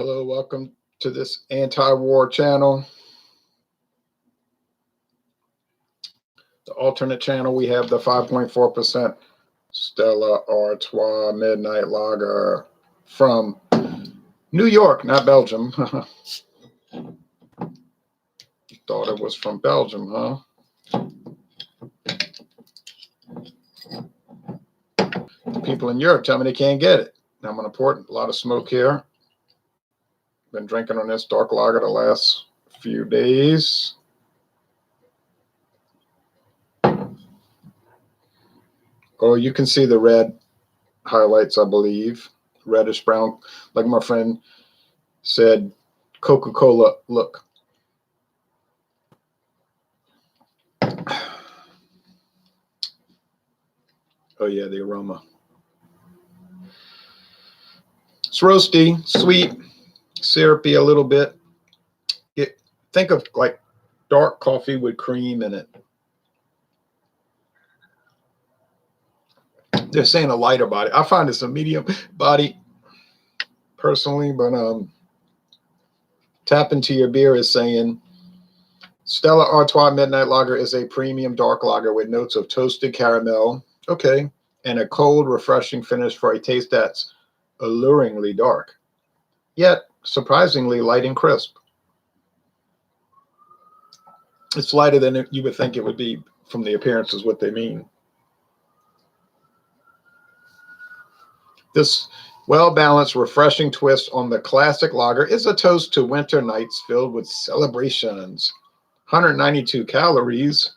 Hello, welcome to this anti-war channel. The alternate channel, we have the 5.4% Stella Artois Midnight Lager from New York, not Belgium. You thought it was from Belgium, huh? The people in Europe tell me they can't get it. Now I'm going to pour it. A lot of smoke here. Been drinking on this dark lager the last few days. Oh, you can see the red highlights, I believe. Reddish brown, like my friend said, Coca-Cola look. Oh yeah, the aroma. It's roasty, sweet, syrupy a little bit. Think of like dark coffee with cream in it. They're saying a lighter body. I find it's a medium body personally, but Tap Into Your Beer is saying Stella Artois Midnight Lager is a premium dark lager with notes of toasted caramel, okay, and a cold, refreshing finish for a taste that's alluringly dark, yet surprisingly light and crisp. It's lighter than you would think it would be from the appearance is what they mean. This well-balanced, refreshing twist on the classic lager is a toast to winter nights filled with celebrations. 192 calories.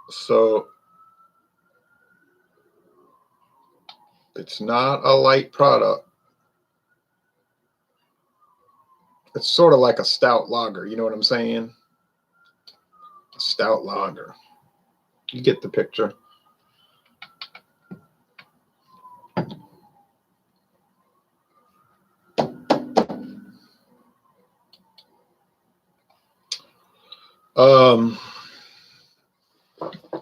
So it's not a light product. It's sort of like a stout lager. You know what I'm saying? A stout lager. You get the picture.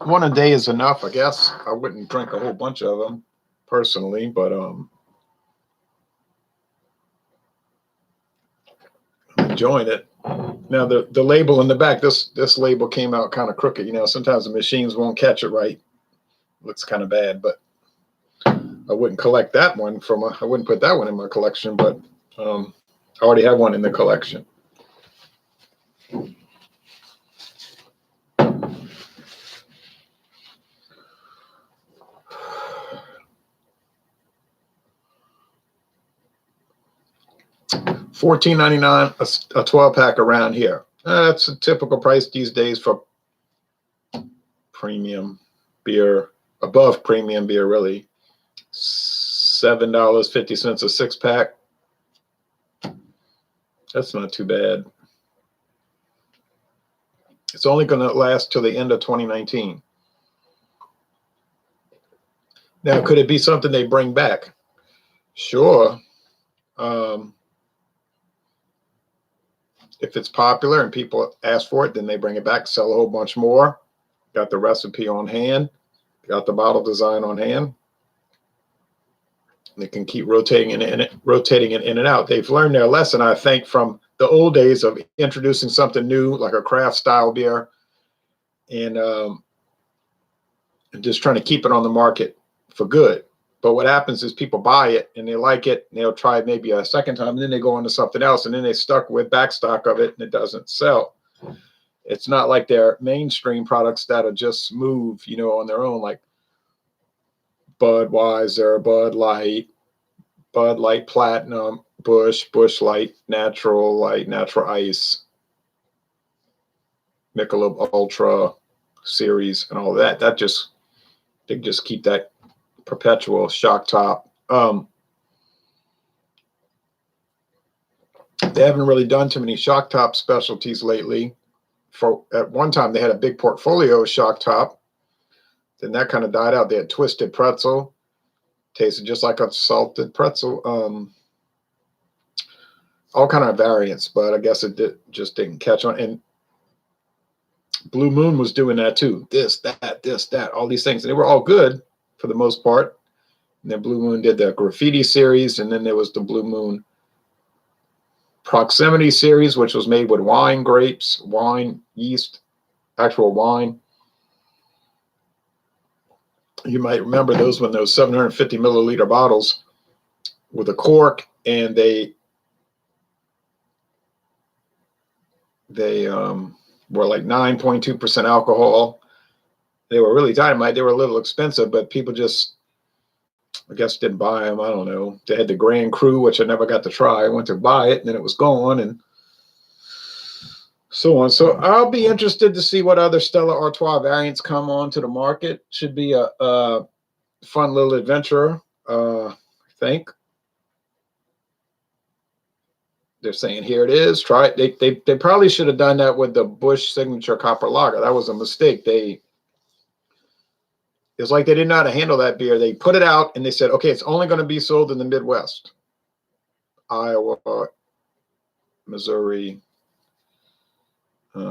One a day is enough, I guess. I wouldn't drink a whole bunch of them personally, but I'm enjoying it. Now the label in the back, this label came out kind of crooked. You know, sometimes the machines won't catch it right. Looks kind of bad, but I wouldn't collect that one I wouldn't put that one in my collection, but I already have one in the collection. $14.99 a 12-pack around here. That's a typical price these days for premium beer, above premium beer, really. $7.50 a 6-pack. That's not too bad. It's only going to last till the end of 2019. Now, could it be something they bring back? Sure. If it's popular and people ask for it, then they bring it back, sell a whole bunch more. Got the recipe on hand. Got the bottle design on hand. They can keep rotating it in and out. They've learned their lesson, I think, from the old days of introducing something new, like a craft style beer, and just trying to keep it on the market for good. But what happens is people buy it and they like it, and they'll try it maybe a second time, and then they go on to something else, and then they stuck with backstock of it, and it doesn't sell. It's not like their mainstream products that are just move, you know, on their own, like Budweiser, Bud Light Platinum, Busch Light, Natural Ice, Michelob Ultra series, and all that. They just keep that perpetual shock top. They haven't really done too many shock top specialties lately. At one time, they had a big portfolio of shock top. Then that kind of died out. They had Twisted Pretzel, tasted just like a salted pretzel. All kind of variants, but I guess it just didn't catch on. And Blue Moon was doing that too. This, that, all these things. And they were all good for the most part. And then Blue Moon did the Graffiti series, and then there was the Blue Moon Proximity series, which was made with wine grapes, wine yeast, actual wine. You might remember those when those 750 milliliter bottles with a cork, and they were like 9.2% alcohol. They were really dynamite. They were a little expensive, but people just, I guess, didn't buy them. I don't know. They had the Grand Cru, which I never got to try. I went to buy it, and then it was gone, and so on. So I'll be interested to see what other Stella Artois variants come on to the market. Should be a fun little adventure, I think. They're saying here it is. Try it. They probably should have done that with the Busch Signature Copper Lager. That was a mistake. It's like they didn't know how to handle that beer. They put it out and they said, okay, it's only going to be sold in the Midwest, Iowa, Missouri,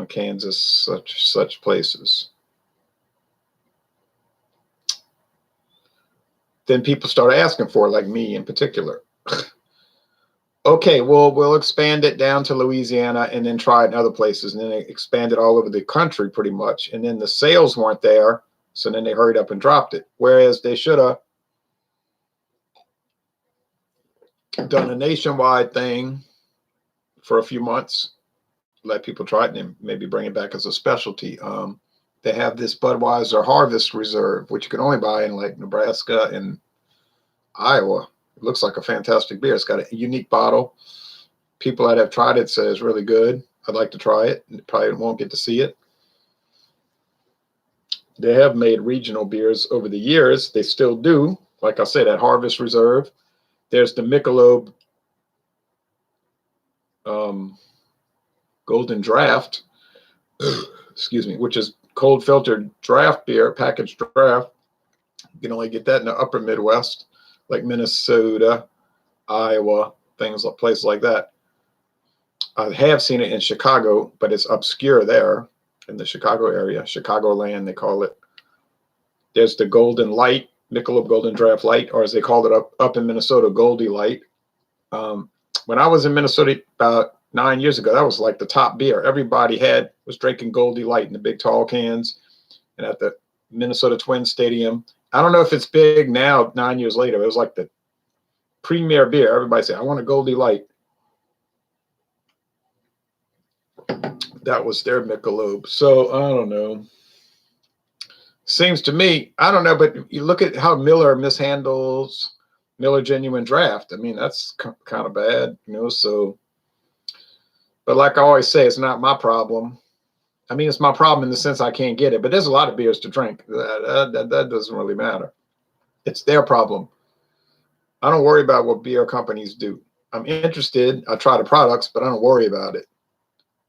Kansas, such places. Then people start asking for it, like me in particular. Okay, well, we'll expand it down to Louisiana and then try it in other places. And then they expanded all over the country pretty much. And then the sales weren't there. So then they hurried up and dropped it. Whereas they should have done a nationwide thing for a few months, let people try it, and then maybe bring it back as a specialty. They have this Budweiser Harvest Reserve, which you can only buy in like Nebraska and Iowa. It looks like a fantastic beer. It's got a unique bottle. People that have tried it say it's really good. I'd like to try it. Probably won't get to see it. They have made regional beers over the years. They still do. Like I said, at Harvest Reserve. There's the Michelob Golden Draft, excuse me, which is cold filtered draft beer, packaged draft. You can only get that in the upper Midwest, like Minnesota, Iowa, things like places like that. I have seen it in Chicago, but it's obscure there in the Chicago area, Chicagoland, they call it. There's the Golden Light, Michelob Golden Draft Light, or as they called it up in Minnesota, Goldie Light. When I was in Minnesota about 9 years ago, that was like the top beer. Everybody was drinking Goldie Light in the big tall cans. And at the Minnesota Twins Stadium, I don't know if it's big now, 9 years later. It was like the premier beer. Everybody said, I want a Goldie Light. That was their Michelob. So I don't know. Seems to me, I don't know, but you look at how Miller mishandles Miller Genuine Draft. I mean, that's kind of bad, you know. So, but like I always say, it's not my problem. I mean, it's my problem in the sense I can't get it, but there's a lot of beers to drink. That doesn't really matter. It's their problem. I don't worry about what beer companies do. I'm interested. I try the products, but I don't worry about it.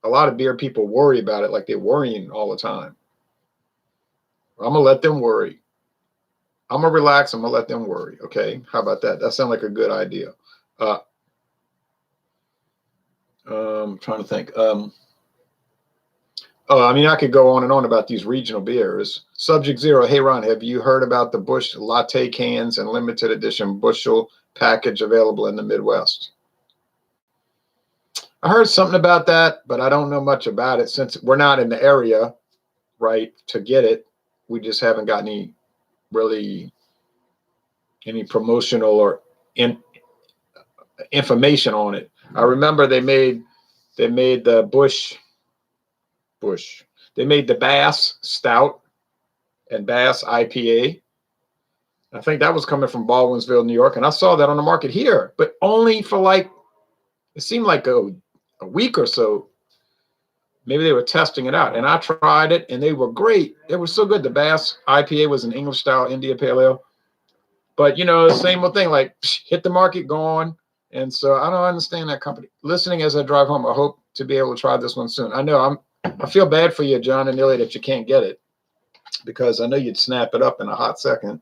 A lot of beer people worry about it like they're worrying all the time. I'm going to let them worry. I'm going to relax. I'm going to let them worry. Okay. How about that? That sounds like a good idea. I'm trying to think. Oh, I mean, I could go on and on about these regional beers. Subject Zero. Hey, Ron, have you heard about the Busch latte cans and limited edition bushel package available in the Midwest? I heard something about that, but I don't know much about it since we're not in the area, right, to get it. We just haven't got any promotional or information on it. I remember they made the Busch. They made the Bass Stout and Bass IPA. I think that was coming from Baldwinsville, New York, and I saw that on the market here, but only for like, it seemed like a week or so. Maybe they were testing it out, and I tried it, and they were great. They were so good. The Bass IPA was an English style India Pale Ale, but you know, same old thing, like hit the market, gone. And so I don't understand that company. Listening as I drive home, I hope to be able to try this one soon. I feel bad for you, John and Neely, that you can't get it, because I know you'd snap it up in a hot second.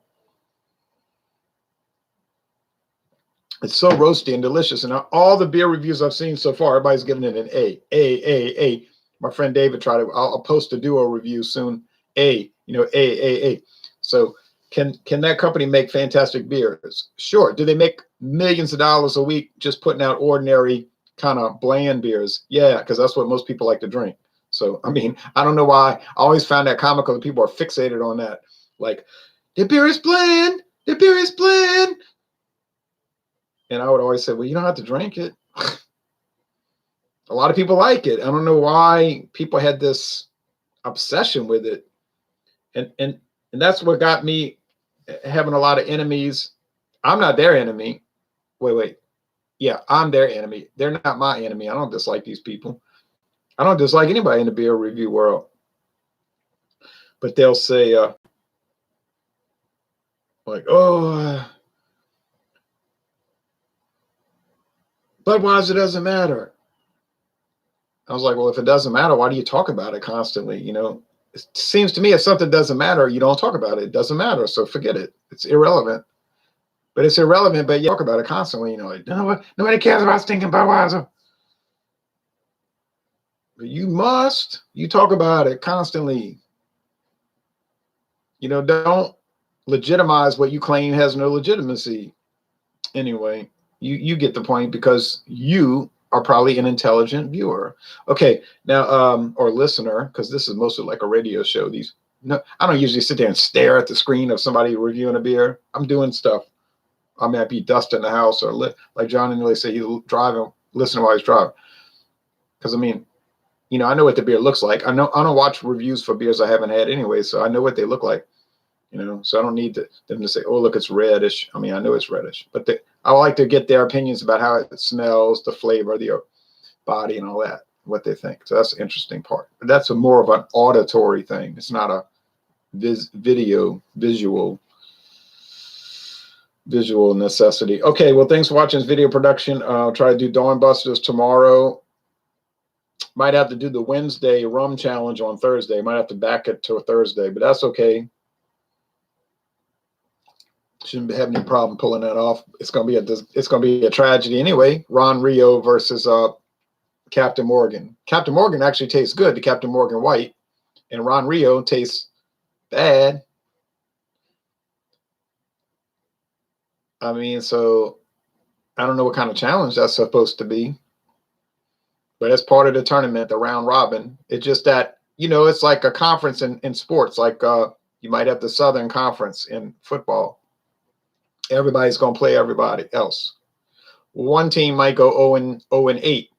It's so roasty and delicious. And all the beer reviews I've seen so far, everybody's giving it an A. My friend David tried it. I'll post a duo review soon. A. So Can that company make fantastic beers? Sure. Do they make millions of dollars a week just putting out ordinary kind of bland beers? Yeah, because that's what most people like to drink. So, I mean, I don't know why. I always found that comical that people are fixated on that. Like, the beer is bland. The beer is bland. And I would always say, well, you don't have to drink it. A lot of people like it. I don't know why people had this obsession with it. And that's what got me having a lot of enemies. I'm not their enemy. Wait. Yeah, I'm their enemy. They're not my enemy. I don't dislike these people. I don't dislike anybody in the beer review world. But they'll say, like, oh, Budweiser doesn't matter. I was like, well, if it doesn't matter, why do you talk about it constantly? You know, it seems to me if something doesn't matter, you don't talk about it. It doesn't matter. So forget it. It's irrelevant. But it's irrelevant, but you talk about it constantly. You know, like, nobody cares about stinking Budweiser. But you must. You talk about it constantly. You know, don't legitimize what you claim has no legitimacy. Anyway, you get the point because you are probably an intelligent viewer. Okay, now or listener, because this is mostly like a radio show. I don't usually sit there and stare at the screen of somebody reviewing a beer. I'm doing stuff. I might be dusting the house or like John and Lily say, he's driving, listening while he's driving. Because I mean, you know, I know what the beer looks like. I don't watch reviews for beers I haven't had anyway, so I know what they look like. You know, so I don't need them to say, oh, look, it's reddish. I mean, I know it's reddish, but I like to get their opinions about how it smells, the flavor, the body, and all that, what they think. So that's the interesting part. But that's more of an auditory thing. It's not a visual necessity. Okay, well, thanks for watching this video production. I'll try to do Dawn Busters tomorrow. Might have to do the Wednesday rum challenge on Thursday. Might have to back it to a Thursday, but that's okay. Shouldn't have any problem pulling that off. It's gonna be a tragedy anyway. Ron Rio versus Captain Morgan. Captain Morgan actually tastes good, the Captain Morgan White, and Ron Rio tastes bad. I mean, so I don't know what kind of challenge that's supposed to be, but it's part of the tournament, the round robin. It's just that, you know, it's like a conference in sports. Like you might have the Southern Conference in football. Everybody's going to play everybody else. One team might go 0-8,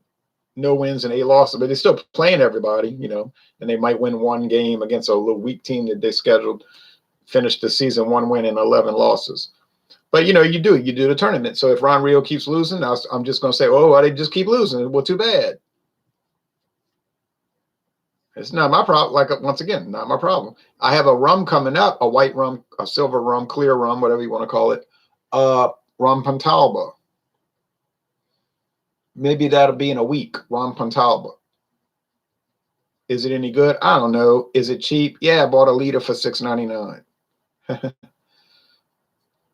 no wins and 8 losses, but they're still playing everybody, you know, and they might win one game against a little weak team that they scheduled, finish the season 1 win and 11 losses. But, you know, you do the tournament. So if Ron Rio keeps losing, I'm just going to say, oh, well, they just keep losing. Well, too bad. It's not my problem. Like, once again, not my problem. I have a rum coming up, a white rum, a silver rum, clear rum, whatever you want to call it. Rum Pontalba. Maybe that'll be in a week. Rum Pontalba. Is it any good? I don't know. Is it cheap? Yeah, I bought a liter for $6.99.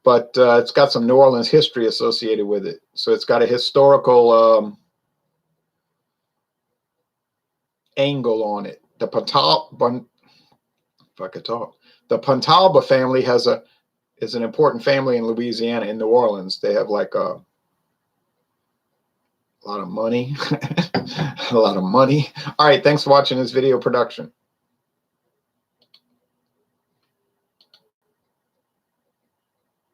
But it's got some New Orleans history associated with it. So it's got a historical angle on it. The Pontalba, if I could talk, the Pontalba family is an important family in Louisiana, in New Orleans. They have like a lot of money. A lot of money. All right, thanks for watching this video production.